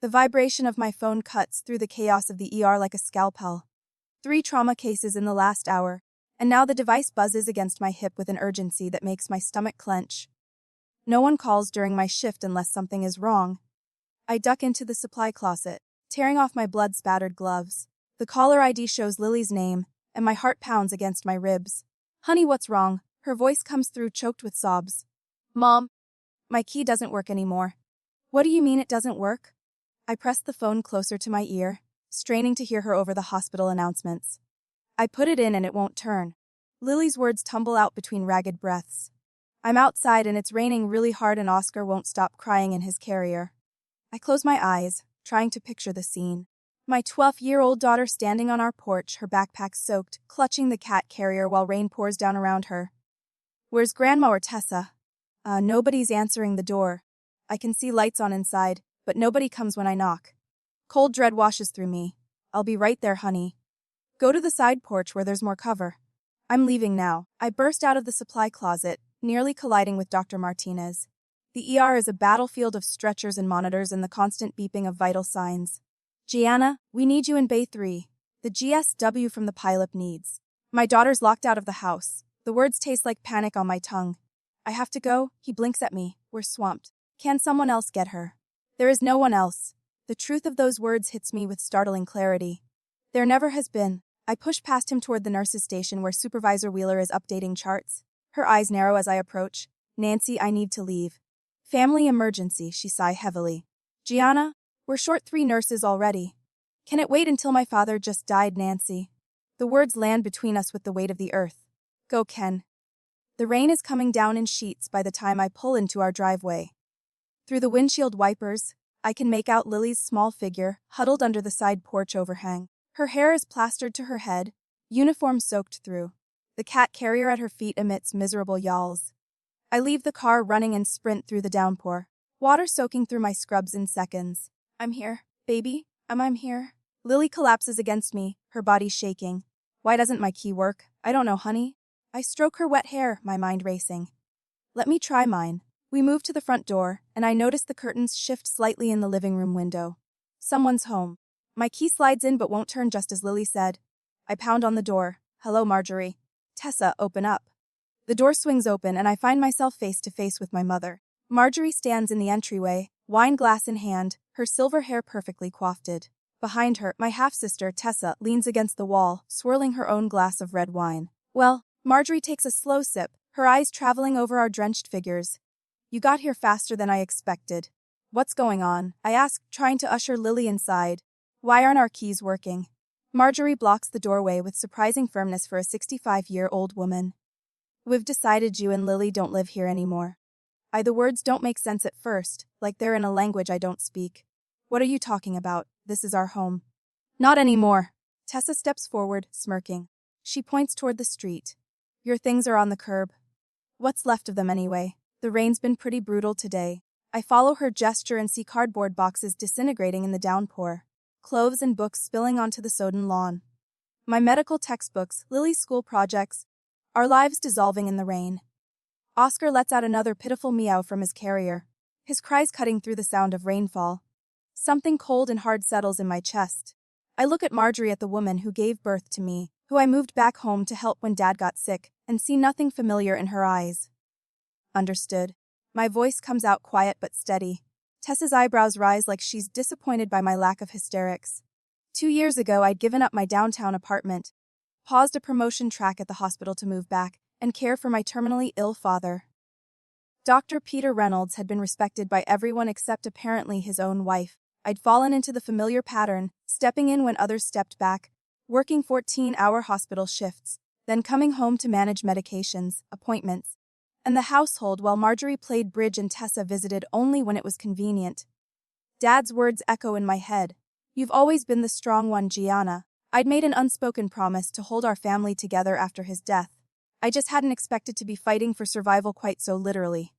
The vibration of my phone cuts through the chaos of the ER like a scalpel. 3 trauma cases in the last hour, and now the device buzzes against my hip with an urgency that makes my stomach clench. No one calls during my shift unless something is wrong. I duck into the supply closet, tearing off my blood-spattered gloves. The caller ID shows Lily's name, and my heart pounds against my ribs. "Honey, what's wrong?" Her voice comes through choked with sobs. "Mom, my key doesn't work anymore." "What do you mean it doesn't work?" I press the phone closer to my ear, straining to hear her over the hospital announcements. I put it in and it won't turn. Lily's words tumble out between ragged breaths. I'm outside and it's raining really hard and Oscar won't stop crying in his carrier. I close my eyes, trying to picture the scene. My 12-year-old daughter standing on our porch, her backpack soaked, clutching the cat carrier while rain pours down around her. "Where's Grandma or Tessa?" Nobody's answering the door. I can see lights on inside, but nobody comes when I knock. Cold dread washes through me. "I'll be right there, honey." Go to the side porch where there's more cover. I'm leaving now. I burst out of the supply closet, nearly colliding with Dr. Martinez. The ER is a battlefield of stretchers and monitors and the constant beeping of vital signs. "Gianna, we need you in Bay 3. The GSW from the pileup needs." My daughter's locked out of the house. The words taste like panic on my tongue. "I have to go." He blinks at me. "We're swamped. Can someone else get her?" There is no one else. The truth of those words hits me with startling clarity. There never has been. I push past him toward the nurse's station where Supervisor Wheeler is updating charts. Her eyes narrow as I approach. "Nancy, I need to leave." "Family emergency," she sighed heavily. "Gianna, we're short 3 nurses already. Can it wait until my father just died, Nancy?" The words land between us with the weight of the earth. "Go, Ken." The rain is coming down in sheets by the time I pull into our driveway. Through the windshield wipers, I can make out Lily's small figure, huddled under the side porch overhang. Her hair is plastered to her head, uniform soaked through. The cat carrier at her feet emits miserable yowls. I leave the car running and sprint through the downpour, water soaking through my scrubs in seconds. "I'm here, baby. I'm here." Lily collapses against me, her body shaking. "Why doesn't my key work?" "I don't know, honey." I stroke her wet hair, my mind racing. "Let me try mine." We move to the front door, and I notice the curtains shift slightly in the living room window. Someone's home. My key slides in but won't turn just as Lily said. I pound on the door. "Hello, Marjorie." "Tessa, open up." The door swings open and I find myself face to face with my mother. Marjorie stands in the entryway, wine glass in hand, her silver hair perfectly coiffed. Behind her, my half-sister, Tessa, leans against the wall, swirling her own glass of red wine. "Well," Marjorie takes a slow sip, her eyes traveling over our drenched figures. "You got here faster than I expected." "What's going on?" I ask, trying to usher Lily inside. "Why aren't our keys working?" Marjorie blocks the doorway with surprising firmness for a 65-year-old woman. "We've decided you and Lily don't live here anymore." The words don't make sense at first, like they're in a language I don't speak. "What are you talking about? This is our home." "Not anymore." Tessa steps forward, smirking. She points toward the street. "Your things are on the curb." "What's left of them anyway?" "The rain's been pretty brutal today." I follow her gesture and see cardboard boxes disintegrating in the downpour. Clothes and books spilling onto the sodden lawn. My medical textbooks, Lily's school projects, our lives dissolving in the rain. Oscar lets out another pitiful meow from his carrier, his cries cutting through the sound of rainfall. Something cold and hard settles in my chest. I look at Marjorie, at the woman who gave birth to me, who I moved back home to help when Dad got sick, and see nothing familiar in her eyes. "Understood." My voice comes out quiet but steady. Tessa's eyebrows rise like she's disappointed by my lack of hysterics. 2 years ago I'd given up my downtown apartment, paused a promotion track at the hospital to move back, and care for my terminally ill father. Dr. Peter Reynolds had been respected by everyone except apparently his own wife. I'd fallen into the familiar pattern, stepping in when others stepped back, working 14-hour hospital shifts, then coming home to manage medications, appointments, and the household while Marjorie played bridge and Tessa visited only when it was convenient. Dad's words echo in my head. "You've always been the strong one, Gianna." I'd made an unspoken promise to hold our family together after his death. I just hadn't expected to be fighting for survival quite so literally.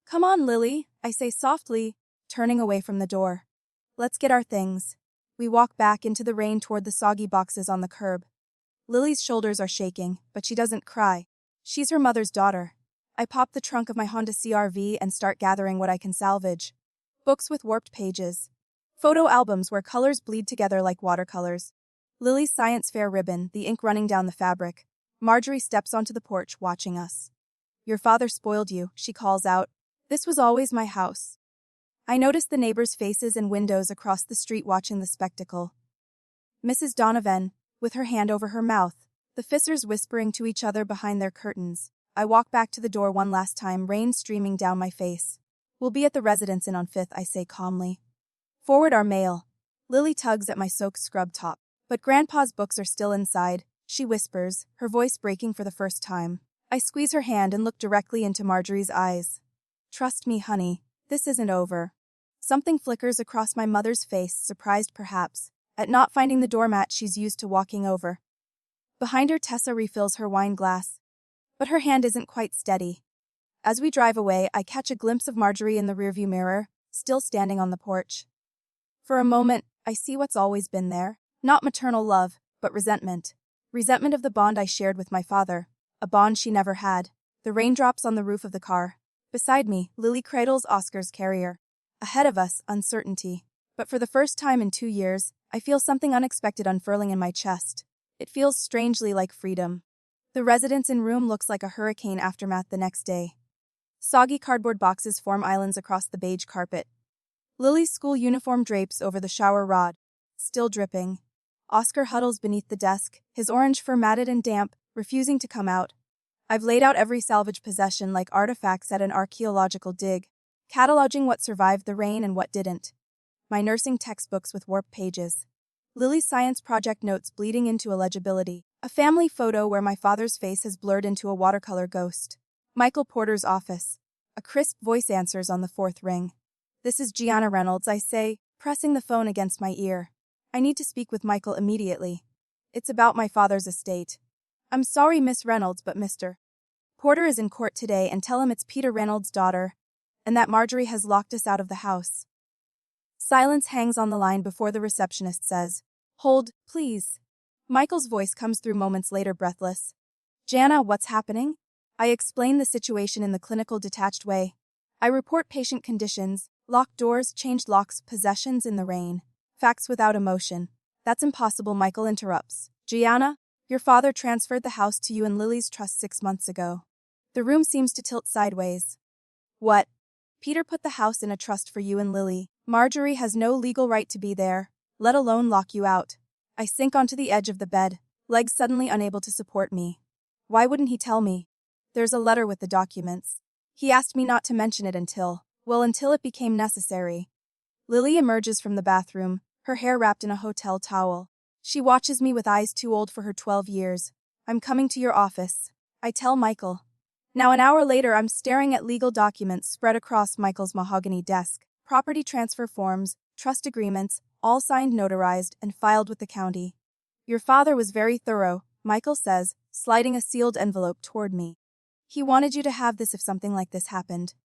"Come on, Lily," I say softly, turning away from the door. "Let's get our things." We walk back into the rain toward the soggy boxes on the curb. Lily's shoulders are shaking, but she doesn't cry. She's her mother's daughter. I pop the trunk of my Honda CR-V and start gathering what I can salvage. Books with warped pages. Photo albums where colors bleed together like watercolors. Lily's science fair ribbon, the ink running down the fabric. Marjorie steps onto the porch, watching us. Your father spoiled you, she calls out. This was always my house. I notice the neighbors' faces and windows across the street watching the spectacle. Mrs. Donovan, with her hand over her mouth, the Fissers whispering to each other behind their curtains. I walk back to the door one last time, rain streaming down my face. We'll be at the residence inn on 5th, I say calmly. Forward our mail. Lily tugs at my soaked scrub top. But Grandpa's books are still inside, she whispers, her voice breaking for the first time. I squeeze her hand and look directly into Marjorie's eyes. Trust me, honey, this isn't over. Something flickers across my mother's face, surprised perhaps, at not finding the doormat she's used to walking over. Behind her, Tessa refills her wine glass. But her hand isn't quite steady. As we drive away, I catch a glimpse of Marjorie in the rearview mirror, still standing on the porch. For a moment, I see what's always been there. Not maternal love, but resentment. Resentment of the bond I shared with my father, a bond she never had. The raindrops on the roof of the car. Beside me, Lily cradles Oscar's carrier. Ahead of us, uncertainty. But for the first time in 2 years, I feel something unexpected unfurling in my chest. It feels strangely like freedom. The residence inn room looks like a hurricane aftermath the next day. Soggy cardboard boxes form islands across the beige carpet. Lily's school uniform drapes over the shower rod, still dripping. Oscar huddles beneath the desk, his orange fur matted and damp, refusing to come out. I've laid out every salvage possession like artifacts at an archaeological dig, cataloging what survived the rain and what didn't. My nursing textbooks with warped pages. Lily's science project notes bleeding into illegibility. A family photo where my father's face has blurred into a watercolor ghost. Michael Porter's office. A crisp voice answers on the 4th ring. This is Gianna Reynolds, I say, pressing the phone against my ear. I need to speak with Michael immediately. It's about my father's estate. I'm sorry, Miss Reynolds, but Mr. Porter is in court today, and tell him it's Peter Reynolds' daughter, and that Marjorie has locked us out of the house. Silence hangs on the line before the receptionist says, Hold, please. Michael's voice comes through moments later, breathless. Jana, what's happening? I explain the situation in the clinical, detached way. I report patient conditions, locked doors, changed locks, possessions in the rain. Facts without emotion. That's impossible, Michael interrupts. Gianna, your father transferred the house to you in Lily's trust 6 months ago. The room seems to tilt sideways. What? Peter put the house in a trust for you and Lily. Marjorie has no legal right to be there, let alone lock you out. I sink onto the edge of the bed, legs suddenly unable to support me. Why wouldn't he tell me? There's a letter with the documents. He asked me not to mention it until it became necessary. Lily emerges from the bathroom, her hair wrapped in a hotel towel. She watches me with eyes too old for her 12 years. I'm coming to your office, I tell Michael. Now an hour later, I'm staring at legal documents spread across Michael's mahogany desk. Property transfer forms, trust agreements, all signed, notarized, and filed with the county. Your father was very thorough, Michael says, sliding a sealed envelope toward me. He wanted you to have this if something like this happened.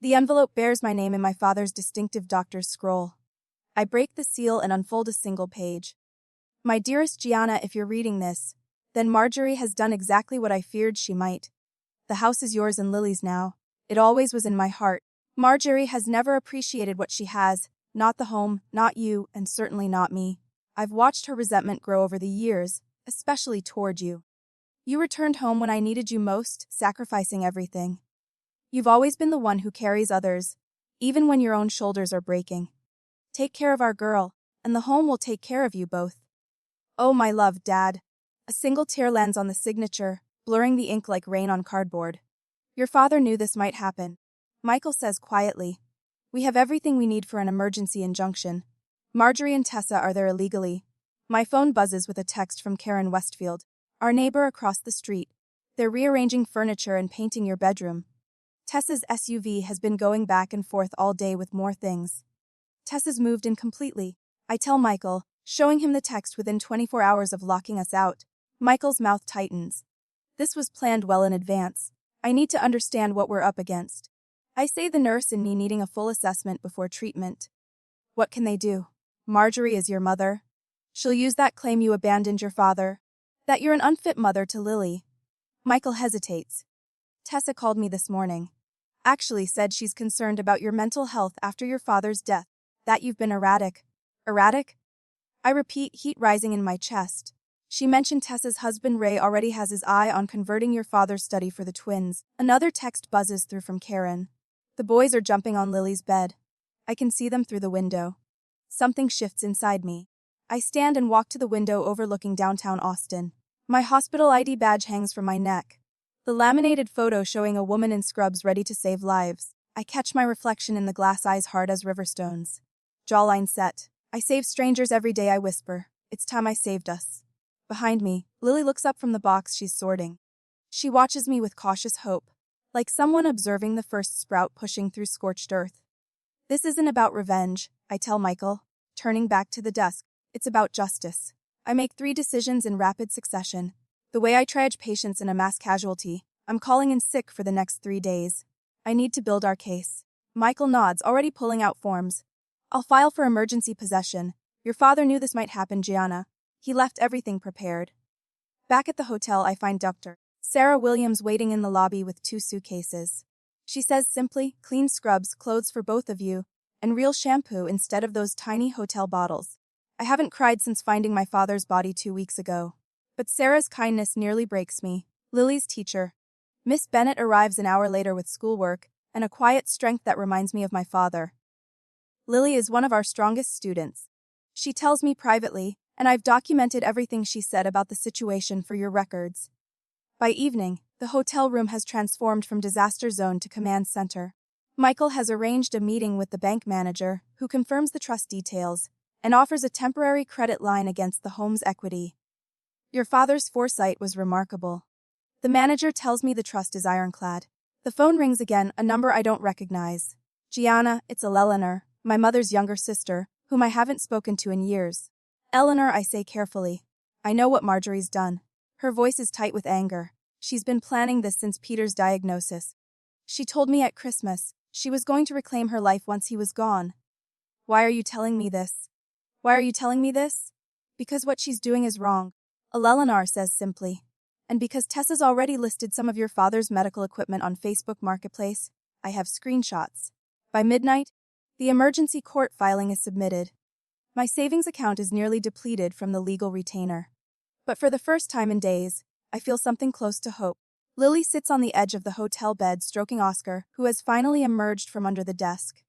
The envelope bears my name in my father's distinctive doctor's scroll. I break the seal and unfold a single page. My dearest Gianna, if you're reading this, then Marjorie has done exactly what I feared she might. The house is yours and Lily's now. It always was in my heart. Marjorie has never appreciated what she has, not the home, not you, and certainly not me. I've watched her resentment grow over the years, especially toward you. You returned home when I needed you most, sacrificing everything. You've always been the one who carries others, even when your own shoulders are breaking. Take care of our girl, and the home will take care of you both. Oh, my love, Dad. A single tear lands on the signature, blurring the ink like rain on cardboard. Your father knew this might happen. Michael says quietly. We have everything we need for an emergency injunction. Marjorie and Tessa are there illegally. My phone buzzes with a text from Karen Westfield, our neighbor across the street. They're rearranging furniture and painting your bedroom. Tessa's SUV has been going back and forth all day with more things. Tessa's moved in completely, I tell Michael, showing him the text within 24 hours of locking us out. Michael's mouth tightens. This was planned well in advance. I need to understand what we're up against. I say, the nurse and me needing a full assessment before treatment. What can they do? Marjorie is your mother. She'll use that claim you abandoned your father, that you're an unfit mother to Lily. Michael hesitates. Tessa called me this morning. Actually said she's concerned about your mental health after your father's death. That you've been erratic. Erratic? I repeat, heat rising in my chest. She mentioned Tessa's husband Ray already has his eye on converting your father's study for the twins. Another text buzzes through from Karen. The boys are jumping on Lily's bed. I can see them through the window. Something shifts inside me. I stand and walk to the window overlooking downtown Austin. My hospital ID badge hangs from my neck. The laminated photo showing a woman in scrubs ready to save lives. I catch my reflection in the glass eyes hard as riverstones. Jawline set. I save strangers every day, I whisper. It's time I saved us. Behind me, Lily looks up from the box she's sorting. She watches me with cautious hope, like someone observing the first sprout pushing through scorched earth. This isn't about revenge, I tell Michael, turning back to the desk. It's about justice. I make 3 decisions in rapid succession. The way I triage patients in a mass casualty. I'm calling in sick for the next 3 days. I need to build our case. Michael nods, already pulling out forms. I'll file for emergency possession. Your father knew this might happen, Gianna. He left everything prepared. Back at the hotel, I find Dr. Sarah Williams waiting in the lobby with 2 suitcases. She says simply, clean scrubs, clothes for both of you, and real shampoo instead of those tiny hotel bottles. I haven't cried since finding my father's body 2 weeks ago. But Sarah's kindness nearly breaks me. Lily's teacher. Miss Bennett arrives an hour later with schoolwork, and a quiet strength that reminds me of my father. Lily is one of our strongest students. She tells me privately, and I've documented everything she said about the situation for your records. By evening, the hotel room has transformed from disaster zone to command center. Michael has arranged a meeting with the bank manager, who confirms the trust details, and offers a temporary credit line against the home's equity. Your father's foresight was remarkable. The manager tells me the trust is ironclad. The phone rings again, a number I don't recognize. Gianna, it's Eleanor, my mother's younger sister, whom I haven't spoken to in years. Eleanor, I say carefully. I know what Marjorie's done. Her voice is tight with anger. She's been planning this since Peter's diagnosis. She told me at Christmas she was going to reclaim her life once he was gone. Why are you telling me this? Why are you telling me this? Because what she's doing is wrong. Eleanor says simply. And because Tessa's already listed some of your father's medical equipment on Facebook Marketplace, I have screenshots. By midnight, the emergency court filing is submitted. My savings account is nearly depleted from the legal retainer. But for the first time in days, I feel something close to hope. Lily sits on the edge of the hotel bed stroking Oscar, who has finally emerged from under the desk.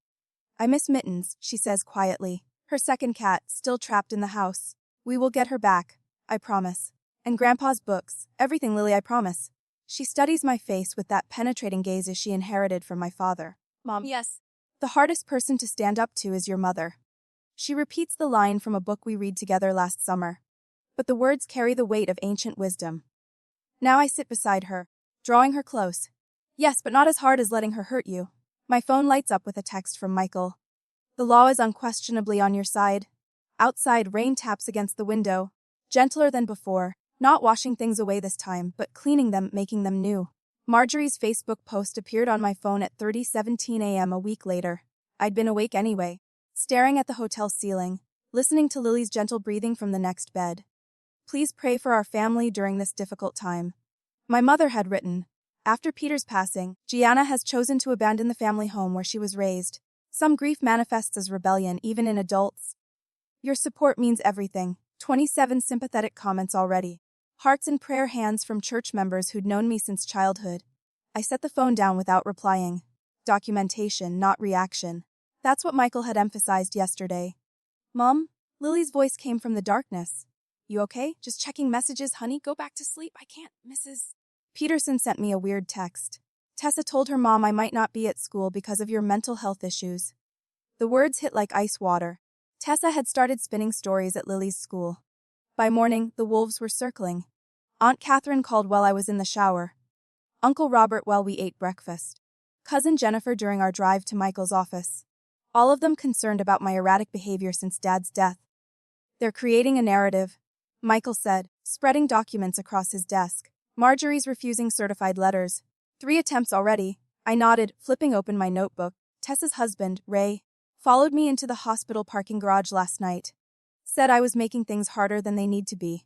I miss Mittens, she says quietly, her second cat still trapped in the house. We will get her back, I promise. And Grandpa's books, everything, Lily, I promise. She studies my face with that penetrating gaze she inherited from my father. Mom, yes. The hardest person to stand up to is your mother. She repeats the line from a book we read together last summer. But the words carry the weight of ancient wisdom. Now I sit beside her, drawing her close. Yes, but not as hard as letting her hurt you. My phone lights up with a text from Michael. The law is unquestionably on your side. Outside, rain taps against the window, gentler than before, not washing things away this time, but cleaning them, making them new. Marjorie's Facebook post appeared on my phone at 3:17 a.m. a week later. I'd been awake anyway, staring at the hotel ceiling, listening to Lily's gentle breathing from the next bed. Please pray for our family during this difficult time. My mother had written, after Peter's passing, Gianna has chosen to abandon the family home where she was raised. Some grief manifests as rebellion even in adults. Your support means everything. 27 sympathetic comments already. Hearts and prayer hands from church members who'd known me since childhood. I set the phone down without replying. Documentation, not reaction. That's what Michael had emphasized yesterday. Mom? Lily's voice came from the darkness. You okay? Just checking messages, honey. Go back to sleep. I can't, Mrs. Peterson sent me a weird text. Tessa told her mom I might not be at school because of your mental health issues. The words hit like ice water. Tessa had started spinning stories at Lily's school. By morning, the wolves were circling. Aunt Catherine called while I was in the shower. Uncle Robert while we ate breakfast. Cousin Jennifer during our drive to Michael's office. All of them concerned about my erratic behavior since Dad's death. They're creating a narrative, Michael said, spreading documents across his desk. Marjorie's refusing certified letters. 3 attempts already. I nodded, flipping open my notebook. Tessa's husband, Ray, followed me into the hospital parking garage last night. Said I was making things harder than they need to be.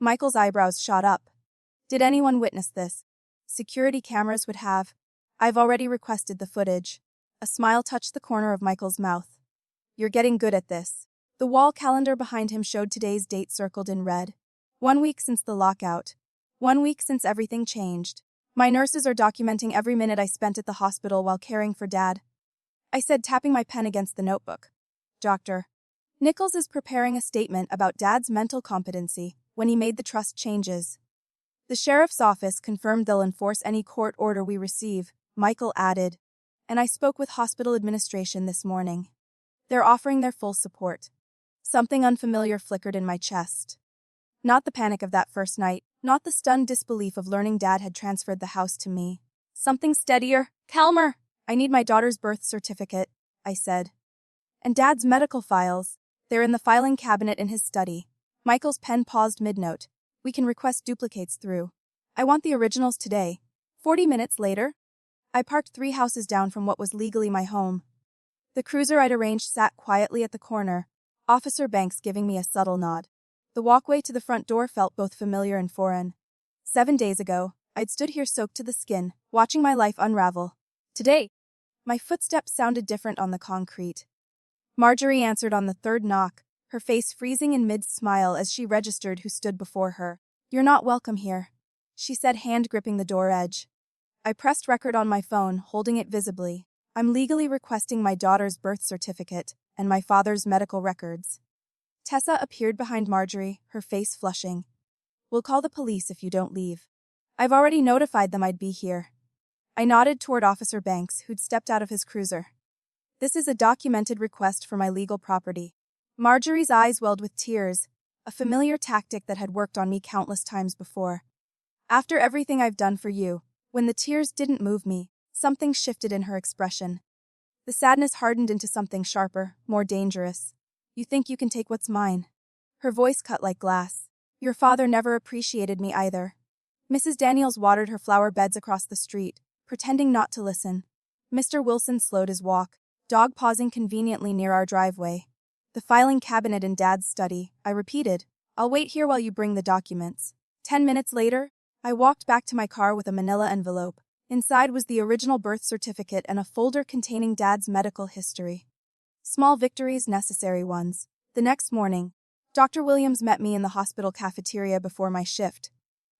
Michael's eyebrows shot up. Did anyone witness this? Security cameras would have. I've already requested the footage. A smile touched the corner of Michael's mouth. You're getting good at this. The wall calendar behind him showed today's date circled in red. 1 week since the lockout. 1 week since everything changed. My nurses are documenting every minute I spent at the hospital while caring for Dad. I said, tapping my pen against the notebook. Dr. Nichols is preparing a statement about Dad's mental competency when he made the trust changes. The sheriff's office confirmed they'll enforce any court order we receive, Michael added. And I spoke with hospital administration this morning. They're offering their full support. Something unfamiliar flickered in my chest. Not the panic of that first night, not the stunned disbelief of learning Dad had transferred the house to me. Something steadier. Calmer! I need my daughter's birth certificate, I said. And Dad's medical files. They're in the filing cabinet in his study. Michael's pen paused mid-note. We can request duplicates through. I want the originals today. 40 minutes later, I parked 3 houses down from what was legally my home. The cruiser I'd arranged sat quietly at the corner, Officer Banks giving me a subtle nod. The walkway to the front door felt both familiar and foreign. 7 days ago, I'd stood here soaked to the skin, watching my life unravel. Today, my footsteps sounded different on the concrete. Marjorie answered on the third knock, her face freezing in mid-smile as she registered who stood before her. You're not welcome here, she said, hand gripping the door edge. I pressed record on my phone, holding it visibly. I'm legally requesting my daughter's birth certificate and my father's medical records. Tessa appeared behind Marjorie, her face flushing. We'll call the police if you don't leave. I've already notified them I'd be here. I nodded toward Officer Banks, who'd stepped out of his cruiser. This is a documented request for my legal property. Marjorie's eyes welled with tears, a familiar tactic that had worked on me countless times before. After everything I've done for you, when the tears didn't move me, something shifted in her expression. The sadness hardened into something sharper, more dangerous. You think you can take what's mine? Her voice cut like glass. Your father never appreciated me either. Mrs. Daniels watered her flower beds across the street, pretending not to listen. Mr. Wilson slowed his walk, dog pausing conveniently near our driveway. The filing cabinet in Dad's study, I repeated. I'll wait here while you bring the documents. 10 minutes later, I walked back to my car with a manila envelope. Inside was the original birth certificate and a folder containing Dad's medical history. Small victories, necessary ones. The next morning, Dr. Williams met me in the hospital cafeteria before my shift.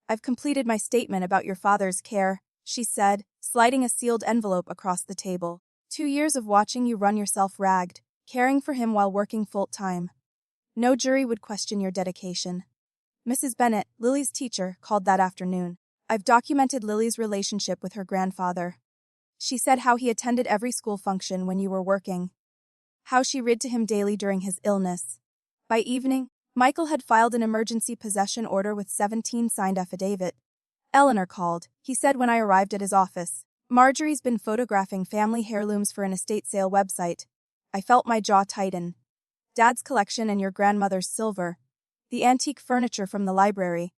I've completed my statement about your father's care, she said, sliding a sealed envelope across the table. 2 years of watching you run yourself ragged, caring for him while working full-time. No jury would question your dedication. Mrs. Bennett, Lily's teacher, called that afternoon. I've documented Lily's relationship with her grandfather. She said how he attended every school function when you were working. How she read to him daily during his illness. By evening, Michael had filed an emergency possession order with 17 signed affidavit. Eleanor called, he said when I arrived at his office. Marjorie's been photographing family heirlooms for an estate sale website. I felt my jaw tighten. Dad's collection and your grandmother's silver. The antique furniture from the library.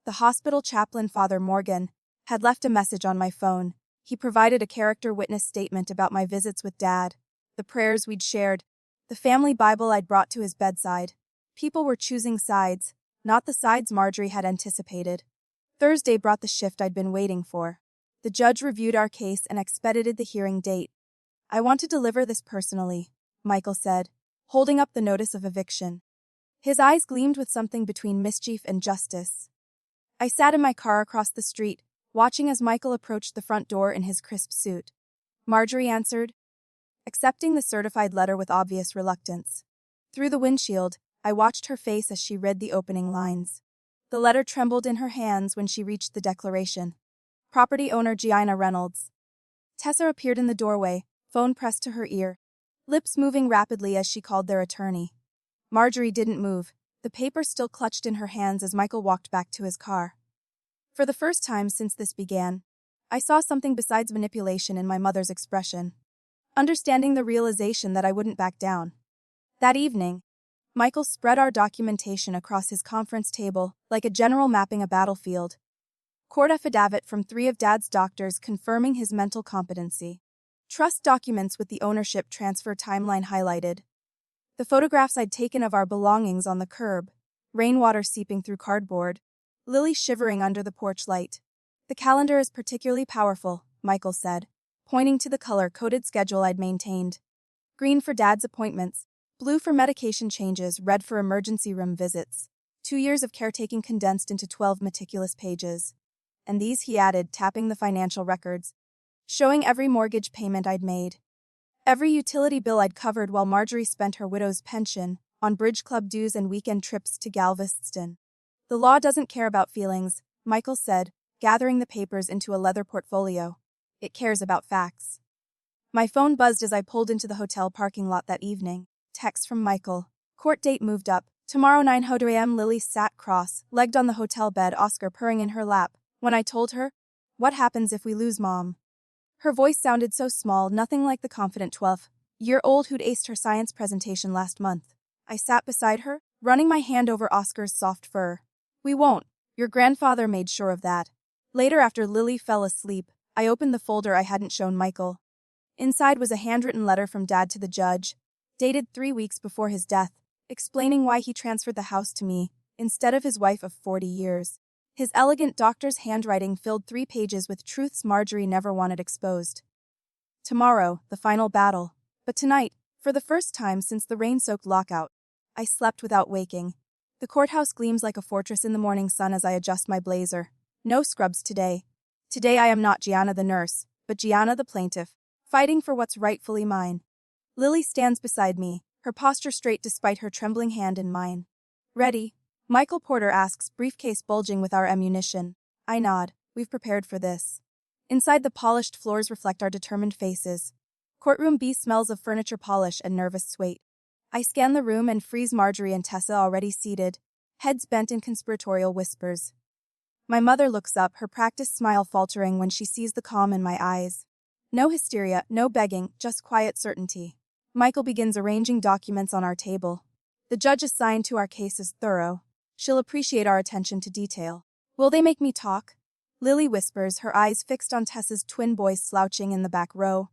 The hospital chaplain, Father Morgan, had left a message on my phone. He provided a character witness statement about my visits with Dad, the prayers we'd shared, the family Bible I'd brought to his bedside. People were choosing sides, not the sides Marjorie had anticipated. Thursday brought the shift I'd been waiting for. The judge reviewed our case and expedited the hearing date. I want to deliver this personally, Michael said, holding up the notice of eviction. His eyes gleamed with something between mischief and justice. I sat in my car across the street, watching as Michael approached the front door in his crisp suit. Marjorie answered, accepting the certified letter with obvious reluctance. Through the windshield, I watched her face as she read the opening lines. The letter trembled in her hands when she reached the declaration. Property owner Gianna Reynolds. Tessa appeared in the doorway, phone pressed to her ear, lips moving rapidly as she called their attorney. Marjorie didn't move, the paper still clutched in her hands as Michael walked back to his car. For the first time since this began, I saw something besides manipulation in my mother's expression. Understanding the realization that I wouldn't back down. That evening, Michael spread our documentation across his conference table like a general mapping a battlefield. Court affidavit from 3 of Dad's doctors confirming his mental competency. Trust documents with the ownership transfer timeline highlighted. The photographs I'd taken of our belongings on the curb, rainwater seeping through cardboard, Lily shivering under the porch light. The calendar is particularly powerful, Michael said, pointing to the color-coded schedule I'd maintained. Green for Dad's appointments, Blue for medication changes, red for emergency room visits. 2 years of caretaking condensed into 12 meticulous pages. And these he added, tapping the financial records, showing every mortgage payment I'd made, every utility bill I'd covered while Marjorie spent her widow's pension on bridge club dues and weekend trips to Galveston. The law doesn't care about feelings, Michael said, gathering the papers into a leather portfolio. It cares about facts. My phone buzzed as I pulled into the hotel parking lot that evening. Text from Michael. Court date moved up. Tomorrow 9:00 a.m. Lily sat cross-legged on the hotel bed, Oscar purring in her lap. When I told her, "What happens if we lose Mom?" Her voice sounded so small, nothing like the confident 12-year-old who'd aced her science presentation last month. I sat beside her, running my hand over Oscar's soft fur. "We won't. Your grandfather made sure of that." Later, after Lily fell asleep, I opened the folder I hadn't shown Michael. Inside was a handwritten letter from Dad to the judge, dated 3 weeks before his death, explaining why he transferred the house to me, instead of his wife of 40 years. His elegant doctor's handwriting filled 3 pages with truths Marjorie never wanted exposed. Tomorrow, the final battle. But tonight, for the first time since the rain-soaked lockout, I slept without waking. The courthouse gleams like a fortress in the morning sun as I adjust my blazer. No scrubs today. Today I am not Gianna the nurse, but Gianna the plaintiff, fighting for what's rightfully mine. Lily stands beside me, her posture straight despite her trembling hand in mine. "Ready?" Michael Porter asks, briefcase bulging with our ammunition. I nod. We've prepared for this. Inside, the polished floors reflect our determined faces. Courtroom B smells of furniture polish and nervous sway. I scan the room and freeze Marjorie and Tessa already seated, heads bent in conspiratorial whispers. My mother looks up, her practiced smile faltering when she sees the calm in my eyes. No hysteria, no begging, just quiet certainty. Michael begins arranging documents on our table. The judge assigned to our case is thorough. She'll appreciate our attention to detail. Will they make me talk? Lily whispers, her eyes fixed on Tessa's twin boys slouching in the back row.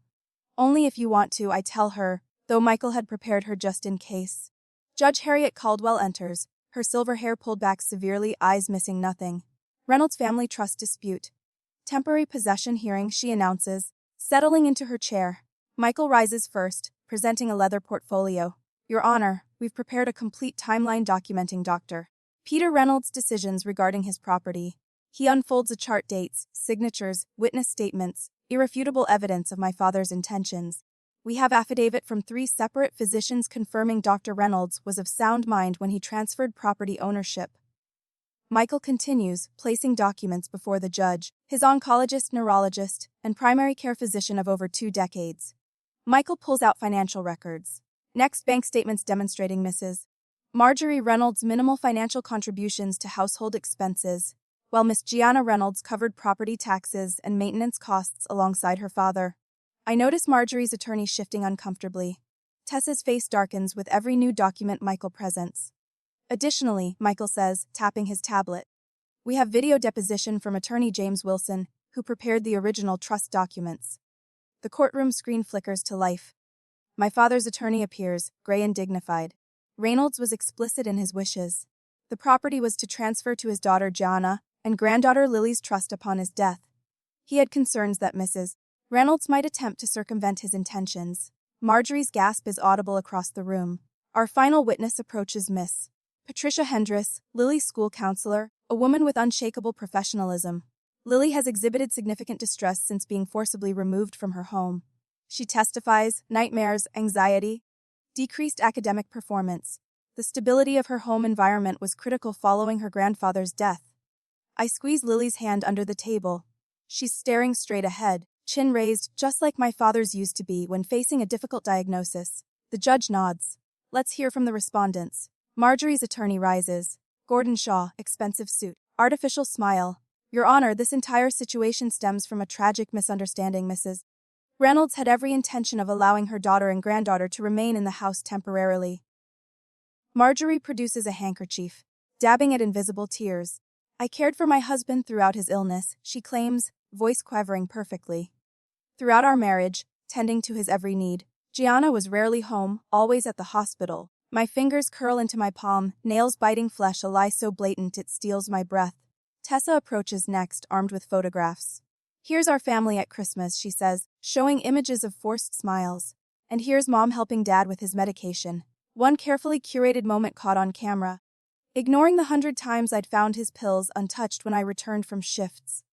Only if you want to, I tell her, though Michael had prepared her just in case. Judge Harriet Caldwell enters, her silver hair pulled back severely, eyes missing nothing. Reynolds family trust dispute. Temporary possession hearing, she announces, settling into her chair. Michael rises first, presenting a leather portfolio. Your Honor, we've prepared a complete timeline documenting Dr. Peter Reynolds' decisions regarding his property. He unfolds a chart, dates, signatures, witness statements, irrefutable evidence of my father's intentions. We have affidavit from 3 separate physicians confirming Dr. Reynolds was of sound mind when he transferred property ownership. Michael continues, placing documents before the judge, his oncologist, neurologist, and primary care physician of over 2 decades. Michael pulls out financial records. Next, bank statements demonstrating Mrs. Marjorie Reynolds' minimal financial contributions to household expenses, while Miss Gianna Reynolds covered property taxes and maintenance costs alongside her father. I notice Marjorie's attorney shifting uncomfortably. Tessa's face darkens with every new document Michael presents. Additionally, Michael says, tapping his tablet, we have video deposition from attorney James Wilson, who prepared the original trust documents. The courtroom screen flickers to life. My father's attorney appears, gray and dignified. Reynolds was explicit in his wishes. The property was to transfer to his daughter Gianna and granddaughter Lily's trust upon his death. He had concerns that Mrs. Reynolds might attempt to circumvent his intentions. Marjorie's gasp is audible across the room. Our final witness approaches Miss Patricia Hendress, Lily's school counselor, a woman with unshakable professionalism. Lily has exhibited significant distress since being forcibly removed from her home. She testifies, nightmares, anxiety, decreased academic performance. The stability of her home environment was critical following her grandfather's death. I squeeze Lily's hand under the table. She's staring straight ahead, chin raised, just like my father's used to be when facing a difficult diagnosis. The judge nods. Let's hear from the respondents. Marjorie's attorney rises. Gordon Shaw, expensive suit. Artificial smile. Your Honor, this entire situation stems from a tragic misunderstanding. Mrs. Reynolds had every intention of allowing her daughter and granddaughter to remain in the house temporarily. Marjorie produces a handkerchief, dabbing at invisible tears. I cared for my husband throughout his illness, she claims, voice quavering perfectly. Throughout our marriage, tending to his every need. Gianna was rarely home, always at the hospital. My fingers curl into my palm, nails biting flesh, a lie so blatant it steals my breath. Tessa approaches next, armed with photographs. Here's our family at Christmas, she says, showing images of forced smiles. And here's Mom helping Dad with his medication. One carefully curated moment caught on camera, ignoring the 100 times I'd found his pills untouched when I returned from shifts.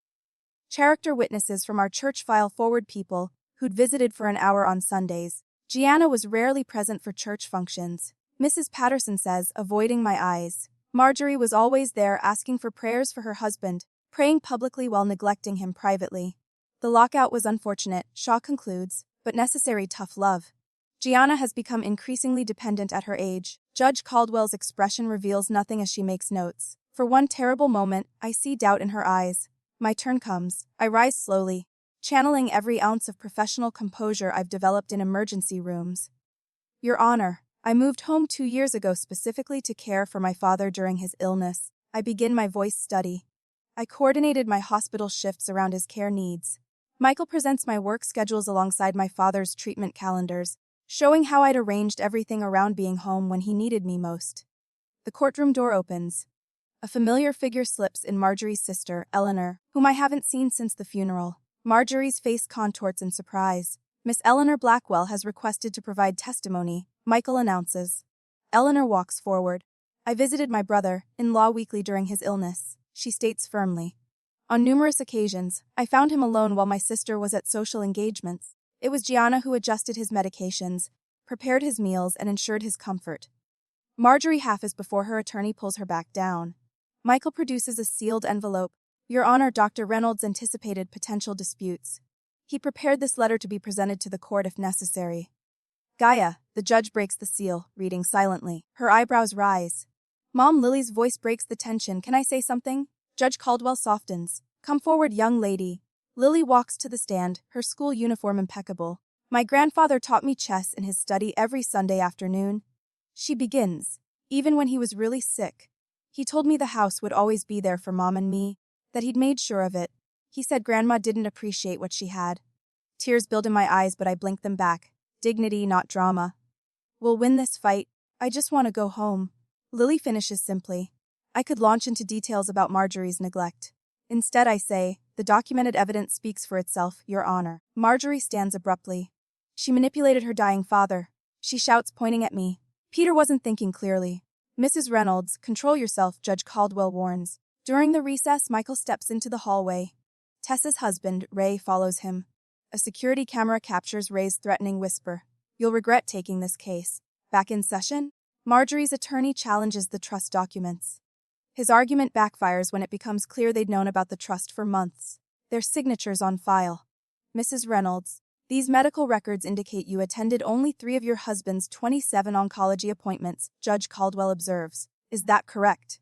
Character witnesses from our church file forward people who'd visited for an hour on Sundays. Gianna was rarely present for church functions. Mrs. Patterson says, avoiding my eyes. Marjorie was always there asking for prayers for her husband, praying publicly while neglecting him privately. The lockout was unfortunate, Shaw concludes, but necessary tough love. Gianna has become increasingly dependent at her age. Judge Caldwell's expression reveals nothing as she makes notes. For one terrible moment, I see doubt in her eyes. My turn comes. I rise slowly, channeling every ounce of professional composure I've developed in emergency rooms. Your Honor, I moved home 2 years ago specifically to care for my father during his illness. I begin my voice study. I coordinated my hospital shifts around his care needs. Michael presents my work schedules alongside my father's treatment calendars, showing how I'd arranged everything around being home when he needed me most. The courtroom door opens. A familiar figure slips in Marjorie's sister, Eleanor, whom I haven't seen since the funeral. Marjorie's face contorts in surprise. Miss Eleanor Blackwell has requested to provide testimony, Michael announces. Eleanor walks forward. I visited my brother-in-law weekly during his illness, she states firmly. On numerous occasions, I found him alone while my sister was at social engagements. It was Gianna who adjusted his medications, prepared his meals, and ensured his comfort. Marjorie half-is before her attorney pulls her back down. Michael produces a sealed envelope. Your Honor, Dr. Reynolds anticipated potential disputes. He prepared this letter to be presented to the court if necessary. Gaia, the judge breaks the seal, reading silently. Her eyebrows rise. Mom Lily's voice breaks the tension. Can I say something? Judge Caldwell softens. Come forward, young lady. Lily walks to the stand, her school uniform impeccable. My grandfather taught me chess in his study every Sunday afternoon. She begins. Even when he was really sick. He told me the house would always be there for Mom and me, that he'd made sure of it. He said Grandma didn't appreciate what she had. Tears build in my eyes, but I blink them back. Dignity, not drama. We'll win this fight. I just want to go home. Lily finishes simply. I could launch into details about Marjorie's neglect. Instead, I say, the documented evidence speaks for itself, Your Honor. Marjorie stands abruptly. She manipulated her dying father. She shouts, pointing at me. Peter wasn't thinking clearly. Mrs. Reynolds, control yourself, Judge Caldwell warns. During the recess, Michael steps into the hallway. Tessa's husband, Ray, follows him. A security camera captures Ray's threatening whisper. You'll regret taking this case. Back in session? Marjorie's attorney challenges the trust documents. His argument backfires when it becomes clear they'd known about the trust for months. Their signatures on file. Mrs. Reynolds, these medical records indicate you attended only 3 of your husband's 27 oncology appointments, Judge Caldwell observes. Is that correct?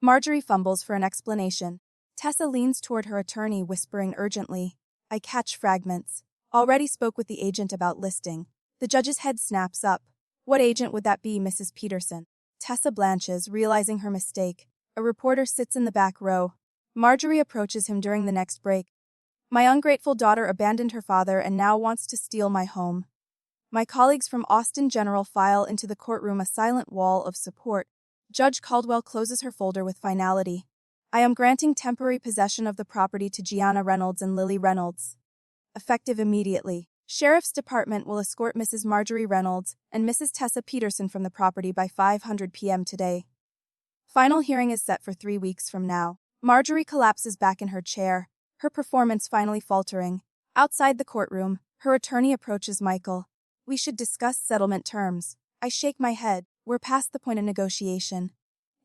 Marjorie fumbles for an explanation. Tessa leans toward her attorney, whispering urgently. I catch fragments. Already spoke with the agent about listing. The judge's head snaps up. What agent would that be, Mrs. Peterson? Tessa blanches, realizing her mistake. A reporter sits in the back row. Marjorie approaches him during the next break. My ungrateful daughter abandoned her father and now wants to steal my home. My colleagues from Austin General file into the courtroom a silent wall of support. Judge Caldwell closes her folder with finality. I am granting temporary possession of the property to Gianna Reynolds and Lily Reynolds. Effective immediately. Sheriff's Department will escort Mrs. Marjorie Reynolds and Mrs. Tessa Peterson from the property by 5:00 p.m. today. Final hearing is set for 3 weeks from now. Marjorie collapses back in her chair, her performance finally faltering. Outside the courtroom, her attorney approaches Michael. We should discuss settlement terms. I shake my head. We're past the point of negotiation.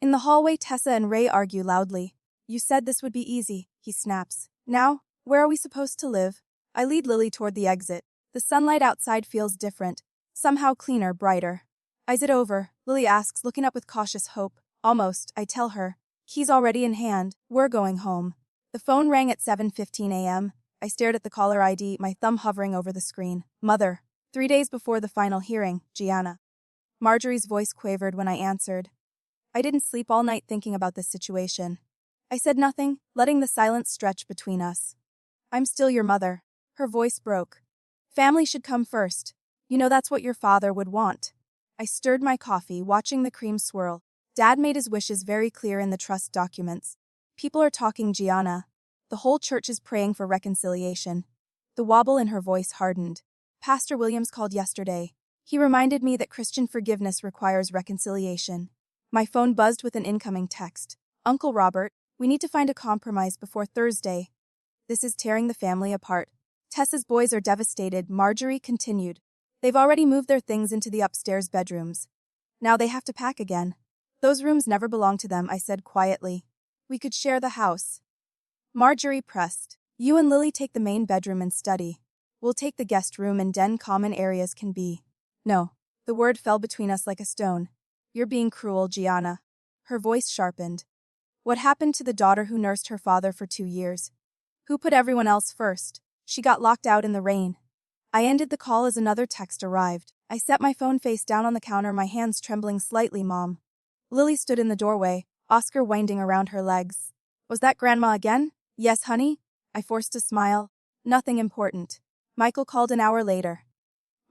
In the hallway, Tessa and Ray argue loudly. You said this would be easy, he snaps. Now, where are we supposed to live? I lead Lily toward the exit. The sunlight outside feels different, somehow cleaner, brighter. Is it over? Lily asks, looking up with cautious hope. Almost, I tell her. Keys already in hand. We're going home. The phone rang at 7:15 a.m. I stared at the caller ID, my thumb hovering over the screen. Mother. 3 days before the final hearing, Gianna. Marjorie's voice quavered when I answered. I didn't sleep all night thinking about this situation. I said nothing, letting the silence stretch between us. I'm still your mother. Her voice broke. Family should come first. You know that's what your father would want. I stirred my coffee, watching the cream swirl. Dad made his wishes very clear in the trust documents. People are talking Gianna. The whole church is praying for reconciliation. The wobble in her voice hardened. Pastor Williams called yesterday. He reminded me that Christian forgiveness requires reconciliation. My phone buzzed with an incoming text. Uncle Robert, we need to find a compromise before Thursday. This is tearing the family apart. Tessa's boys are devastated, Marjorie continued. They've already moved their things into the upstairs bedrooms. Now they have to pack again. Those rooms never belonged to them, I said quietly. We could share the house. Marjorie pressed. You and Lily take the main bedroom and study. We'll take the guest room and den common areas can be. No. The word fell between us like a stone. You're being cruel, Gianna. Her voice sharpened. What happened to the daughter who nursed her father for 2 years? Who put everyone else first? She got locked out in the rain. I ended the call as another text arrived. I set my phone face down on the counter, my hands trembling slightly, Mom. Lily stood in the doorway, Oscar winding around her legs. Was that Grandma again? Yes, honey. I forced a smile. Nothing important. Michael called an hour later.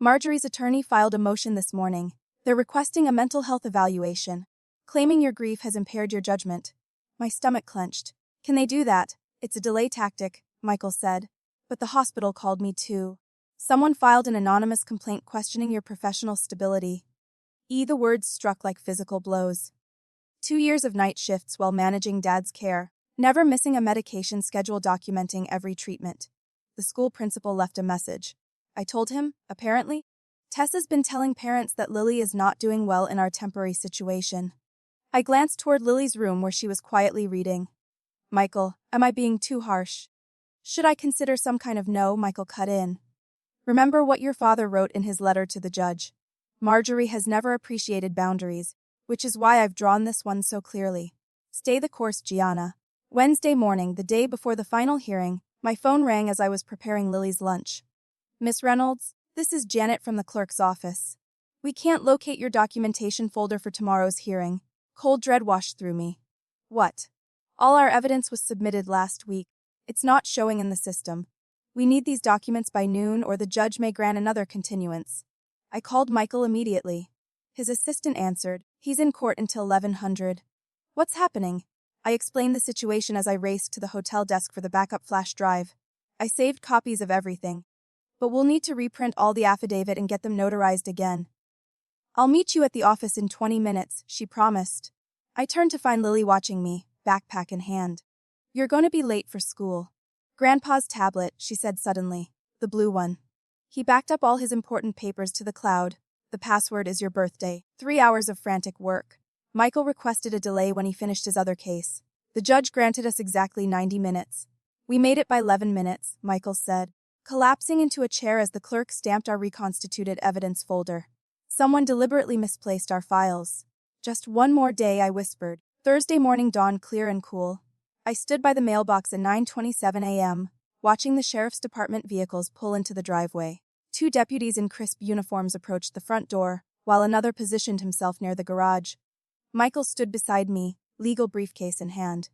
Marjorie's attorney filed a motion this morning. They're requesting a mental health evaluation, claiming your grief has impaired your judgment. My stomach clenched. Can they do that? It's a delay tactic, Michael said. But the hospital called me too. Someone filed an anonymous complaint questioning your professional stability. The words struck like physical blows. 2 years of night shifts while managing Dad's care, never missing a medication schedule documenting every treatment. The school principal left a message. I told him, apparently. Tessa's been telling parents that Lily is not doing well in our temporary situation. I glanced toward Lily's room where she was quietly reading. Michael, am I being too harsh? Should I consider some kind of no? Michael cut in. Remember what your father wrote in his letter to the judge. Marjorie has never appreciated boundaries, which is why I've drawn this one so clearly. Stay the course, Gianna. Wednesday morning, the day before the final hearing, my phone rang as I was preparing Lily's lunch. Miss Reynolds, this is Janet from the clerk's office. We can't locate your documentation folder for tomorrow's hearing. Cold dread washed through me. What? All our evidence was submitted last week. It's not showing in the system. We need these documents by noon or the judge may grant another continuance. I called Michael immediately. His assistant answered. He's in court until 1100. What's happening? I explained the situation as I raced to the hotel desk for the backup flash drive. I saved copies of everything. But we'll need to reprint all the affidavit and get them notarized again. I'll meet you at the office in 20 minutes, she promised. I turned to find Lily watching me, backpack in hand. You're going to be late for school. Grandpa's tablet, she said suddenly. The blue one. He backed up all his important papers to the cloud. The password is your birthday. 3 hours of frantic work. Michael requested a delay when he finished his other case. The judge granted us exactly 90 minutes. We made it by 11 minutes, Michael said, collapsing into a chair as the clerk stamped our reconstituted evidence folder. Someone deliberately misplaced our files. Just one more day, I whispered. Thursday morning dawned clear and cool. I stood by the mailbox at 9:27 a.m., watching the sheriff's department vehicles pull into the driveway. 2 deputies in crisp uniforms approached the front door, while another positioned himself near the garage. Michael stood beside me, legal briefcase in hand.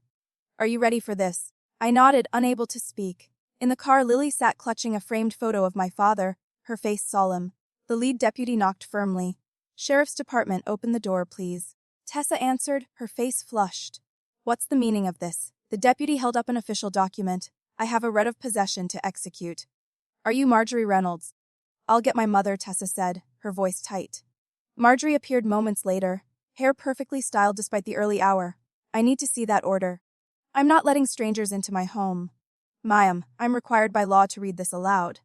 Are you ready for this? I nodded, unable to speak. In the car, Lily sat clutching a framed photo of my father, her face solemn. The lead deputy knocked firmly. Sheriff's department, open the door, please. Tessa answered, her face flushed. What's the meaning of this? The deputy held up an official document. I have a writ of possession to execute. Are you Marjorie Reynolds? I'll get my mother, Tessa said, her voice tight. Marjorie appeared moments later, hair perfectly styled despite the early hour. I need to see that order. I'm not letting strangers into my home. Ma'am, I'm required by law to read this aloud.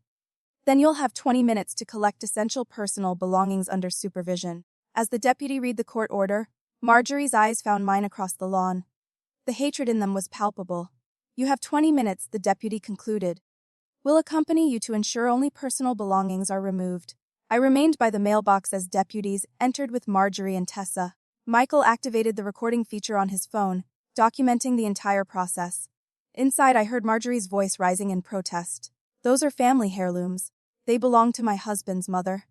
Then you'll have 20 minutes to collect essential personal belongings under supervision. As the deputy read the court order, Marjorie's eyes found mine across the lawn. The hatred in them was palpable. You have 20 minutes, the deputy concluded. We'll accompany you to ensure only personal belongings are removed. I remained by the mailbox as deputies entered with Marjorie and Tessa. Michael activated the recording feature on his phone, documenting the entire process. Inside, I heard Marjorie's voice rising in protest. Those are family heirlooms. They belong to my husband's mother.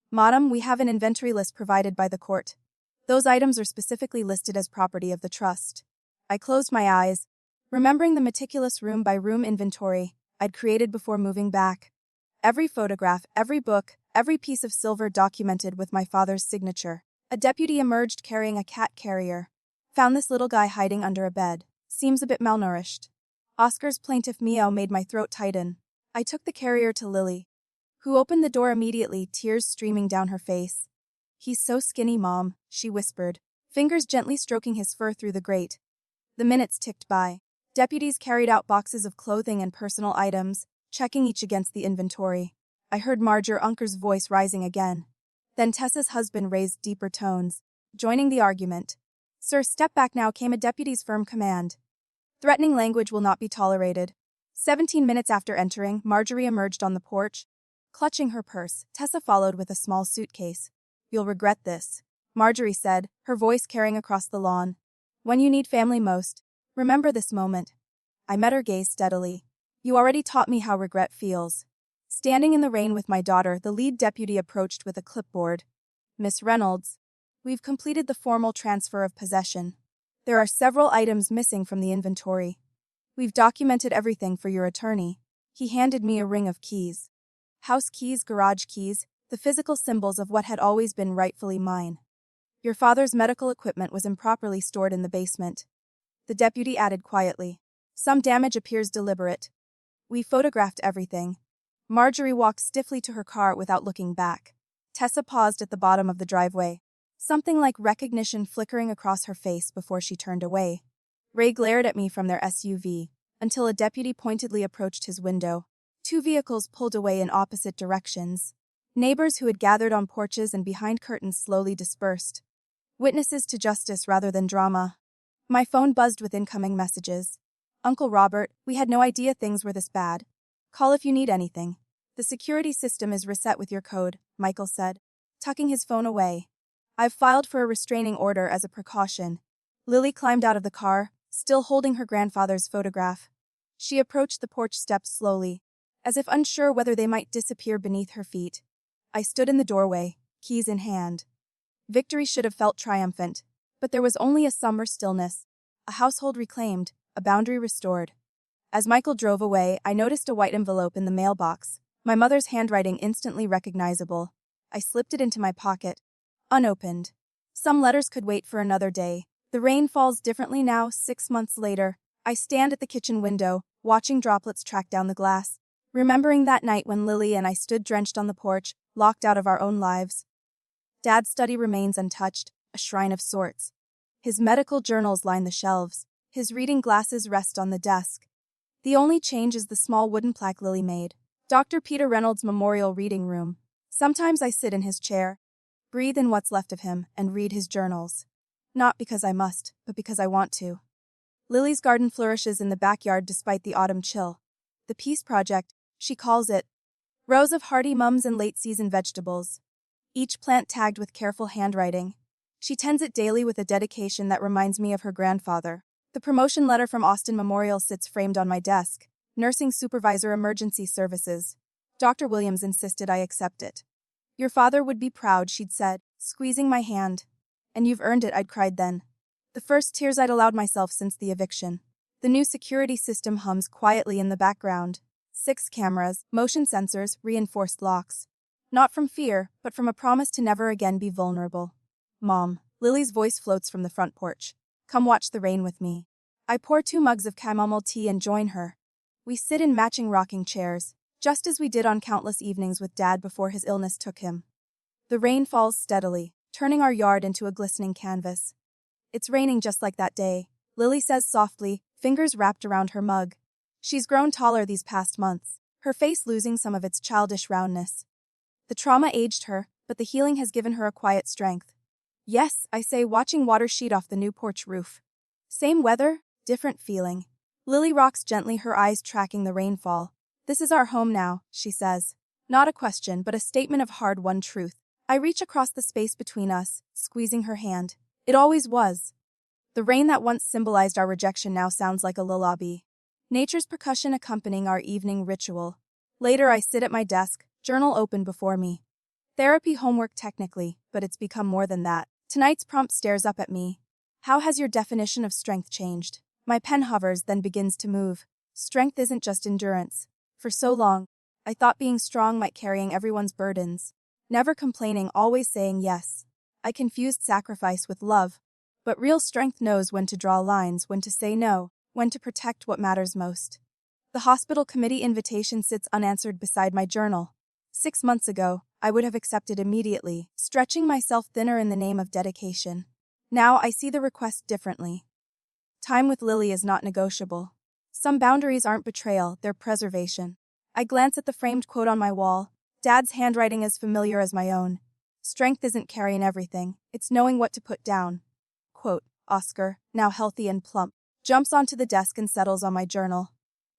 Madam, we have an inventory list provided by the court. Those items are specifically listed as property of the trust. I closed my eyes, remembering the meticulous room-by-room inventory I'd created before moving back. Every photograph, every book, every piece of silver documented with my father's signature. A deputy emerged carrying a cat carrier. Found this little guy hiding under a bed. Seems a bit malnourished. Oscar's plaintive meow made my throat tighten. I took the carrier to Lily, who opened the door immediately, tears streaming down her face. "He's so skinny, Mom," she whispered, fingers gently stroking his fur through the grate. The minutes ticked by. Deputies carried out boxes of clothing and personal items, checking each against the inventory. I heard Marger Unker's voice rising again. Then Tessa's husband raised deeper tones, joining the argument. "Sir, step back now," came a deputy's firm command. "Threatening language will not be tolerated." 17 minutes after entering, Marjorie emerged on the porch. Clutching her purse, Tessa followed with a small suitcase. "You'll regret this," Marjorie said, her voice carrying across the lawn. "When you need family most, remember this moment." I met her gaze steadily. "You already taught me how regret feels." Standing in the rain with my daughter, the lead deputy approached with a clipboard. "Miss Reynolds, we've completed the formal transfer of possession. There are several items missing from the inventory. We've documented everything for your attorney." He handed me a ring of keys. House keys, garage keys, the physical symbols of what had always been rightfully mine. "Your father's medical equipment was improperly stored in the basement," the deputy added quietly. "Some damage appears deliberate. We photographed everything." Marjorie walked stiffly to her car without looking back. Tessa paused at the bottom of the driveway, something like recognition flickering across her face before she turned away. Ray glared at me from their SUV, until a deputy pointedly approached his window. Two vehicles pulled away in opposite directions. Neighbors who had gathered on porches and behind curtains slowly dispersed. Witnesses to justice rather than drama. My phone buzzed with incoming messages. "Uncle Robert, we had no idea things were this bad. Call if you need anything. The security system is reset with your code," Michael said, tucking his phone away. "I've filed for a restraining order as a precaution." Lily climbed out of the car, still holding her grandfather's photograph. She approached the porch steps slowly, as if unsure whether they might disappear beneath her feet. I stood in the doorway, keys in hand. Victory should have felt triumphant, but there was only a summer stillness, a household reclaimed, a boundary restored. As Michael drove away, I noticed a white envelope in the mailbox, my mother's handwriting instantly recognizable. I slipped it into my pocket, unopened. Some letters could wait for another day. The rain falls differently now, 6 months later. I stand at the kitchen window, watching droplets track down the glass, remembering that night when Lily and I stood drenched on the porch, locked out of our own lives. Dad's study remains untouched, a shrine of sorts. His medical journals line the shelves. His reading glasses rest on the desk. The only change is the small wooden plaque Lily made. Dr. Peter Reynolds Memorial Reading Room. Sometimes I sit in his chair, breathe in what's left of him, and read his journals. Not because I must, but because I want to. Lily's garden flourishes in the backyard despite the autumn chill. The Peace Project, she calls it. Rows of hardy mums and late-season vegetables. Each plant tagged with careful handwriting. She tends it daily with a dedication that reminds me of her grandfather. The promotion letter from Austin Memorial sits framed on my desk. Nursing Supervisor Emergency Services. Dr. Williams insisted I accept it. "Your father would be proud," she'd said, squeezing my hand. "And you've earned it," I'd cried then. The first tears I'd allowed myself since the eviction. The new security system hums quietly in the background. 6 cameras, motion sensors, reinforced locks. Not from fear, but from a promise to never again be vulnerable. "Mom," Lily's voice floats from the front porch. "Come watch the rain with me." I pour 2 mugs of chamomile tea and join her. We sit in matching rocking chairs, just as we did on countless evenings with Dad before his illness took him. The rain falls steadily, turning our yard into a glistening canvas. "It's raining just like that day," Lily says softly, fingers wrapped around her mug. She's grown taller these past months, her face losing some of its childish roundness. The trauma aged her, but the healing has given her a quiet strength. "Yes," I say, watching water sheet off the new porch roof. "Same weather, different feeling." Lily rocks gently, her eyes tracking the rainfall. "This is our home now," she says. Not a question, but a statement of hard-won truth. I reach across the space between us, squeezing her hand. It always was. The rain that once symbolized our rejection now sounds like a lullaby. Nature's percussion accompanying our evening ritual. Later I sit at my desk, journal open before me. Therapy homework technically, but it's become more than that. Tonight's prompt stares up at me. "How has your definition of strength changed?" My pen hovers, then begins to move. Strength isn't just endurance. For so long, I thought being strong meant carrying everyone's burdens. Never complaining, always saying yes. I confused sacrifice with love. But real strength knows when to draw lines, when to say no, when to protect what matters most. The hospital committee invitation sits unanswered beside my journal. 6 months ago, I would have accepted immediately, stretching myself thinner in the name of dedication. Now I see the request differently. Time with Lily is not negotiable. Some boundaries aren't betrayal, they're preservation. I glance at the framed quote on my wall. Dad's handwriting is familiar as my own. Strength isn't carrying everything, it's knowing what to put down. Quote, Oscar, now healthy and plump, jumps onto the desk and settles on my journal.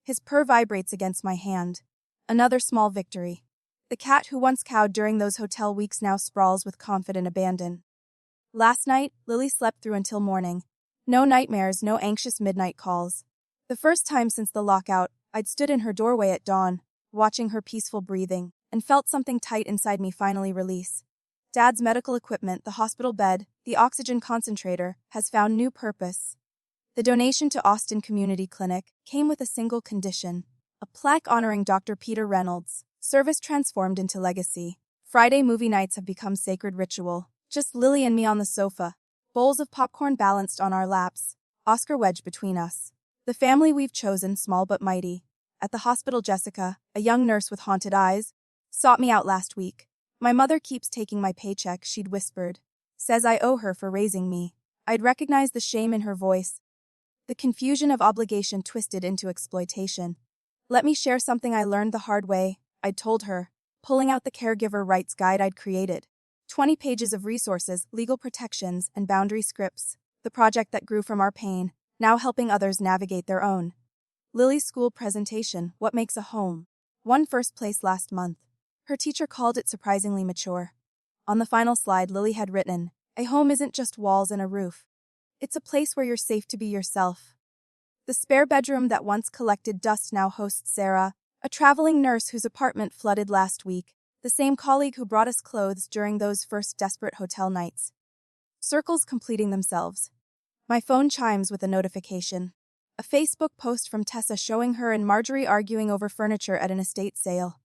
His purr vibrates against my hand. Another small victory. The cat who once cowed during those hotel weeks now sprawls with confident abandon. Last night, Lily slept through until morning. No nightmares, no anxious midnight calls. The first time since the lockout, I'd stood in her doorway at dawn, watching her peaceful breathing, and felt something tight inside me finally release. Dad's medical equipment, the hospital bed, the oxygen concentrator, has found new purpose. The donation to Austin Community Clinic came with a single condition: a plaque honoring Dr. Peter Reynolds. Service transformed into legacy. Friday movie nights have become sacred ritual. Just Lily and me on the sofa, bowls of popcorn balanced on our laps, Oscar wedged between us. The family we've chosen, small but mighty. At the hospital, Jessica, a young nurse with haunted eyes, sought me out last week. My mother keeps taking my paycheck, she'd whispered. Says I owe her for raising me. I'd recognize the shame in her voice. The confusion of obligation twisted into exploitation. Let me share something I learned the hard way, I'd told her, pulling out the caregiver rights guide I'd created. 20 pages of resources, legal protections, and boundary scripts. The project that grew from our pain, now helping others navigate their own. Lily's school presentation, What Makes a Home, won first place last month. Her teacher called it surprisingly mature. On the final slide, Lily had written, "A home isn't just walls and a roof. It's a place where you're safe to be yourself." The spare bedroom that once collected dust now hosts Sarah, a traveling nurse whose apartment flooded last week, the same colleague who brought us clothes during those first desperate hotel nights. Circles completing themselves. My phone chimes with a notification. A Facebook post from Tessa showing her and Marjorie arguing over furniture at an estate sale.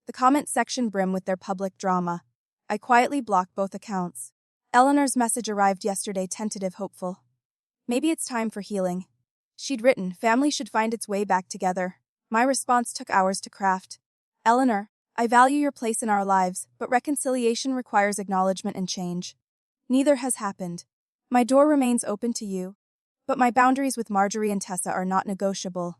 The comment section brim with their public drama. I quietly block both accounts. Eleanor's message arrived yesterday, tentative, hopeful. Maybe it's time for healing. She'd written, family should find its way back together. My response took hours to craft. Eleanor, I value your place in our lives, but reconciliation requires acknowledgement and change. Neither has happened. My door remains open to you, but my boundaries with Marjorie and Tessa are not negotiable.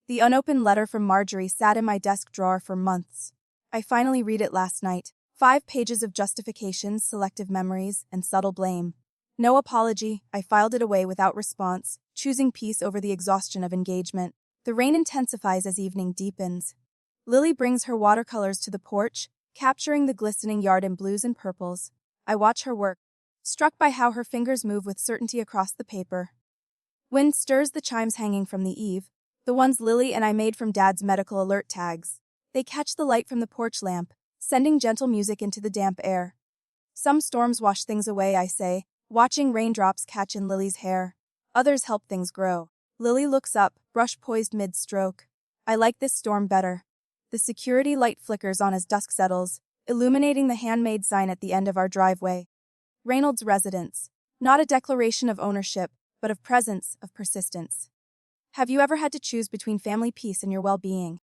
The unopened letter from Marjorie sat in my desk drawer for months. I finally read it last night. 5 pages of justifications, selective memories, and subtle blame. No apology, I filed it away without response, choosing peace over the exhaustion of engagement. The rain intensifies as evening deepens. Lily brings her watercolors to the porch, capturing the glistening yard in blues and purples. I watch her work, struck by how her fingers move with certainty across the paper. Wind stirs the chimes hanging from the eave, the ones Lily and I made from Dad's medical alert tags. They catch the light from the porch lamp, sending gentle music into the damp air. Some storms wash things away, I say, watching raindrops catch in Lily's hair. Others help things grow. Lily looks up, brush poised mid-stroke. I like this storm better. The security light flickers on as dusk settles, illuminating the handmade sign at the end of our driveway. Reynolds Residence. Not a declaration of ownership, but of presence, of persistence. Have you ever had to choose between family peace and your well-being?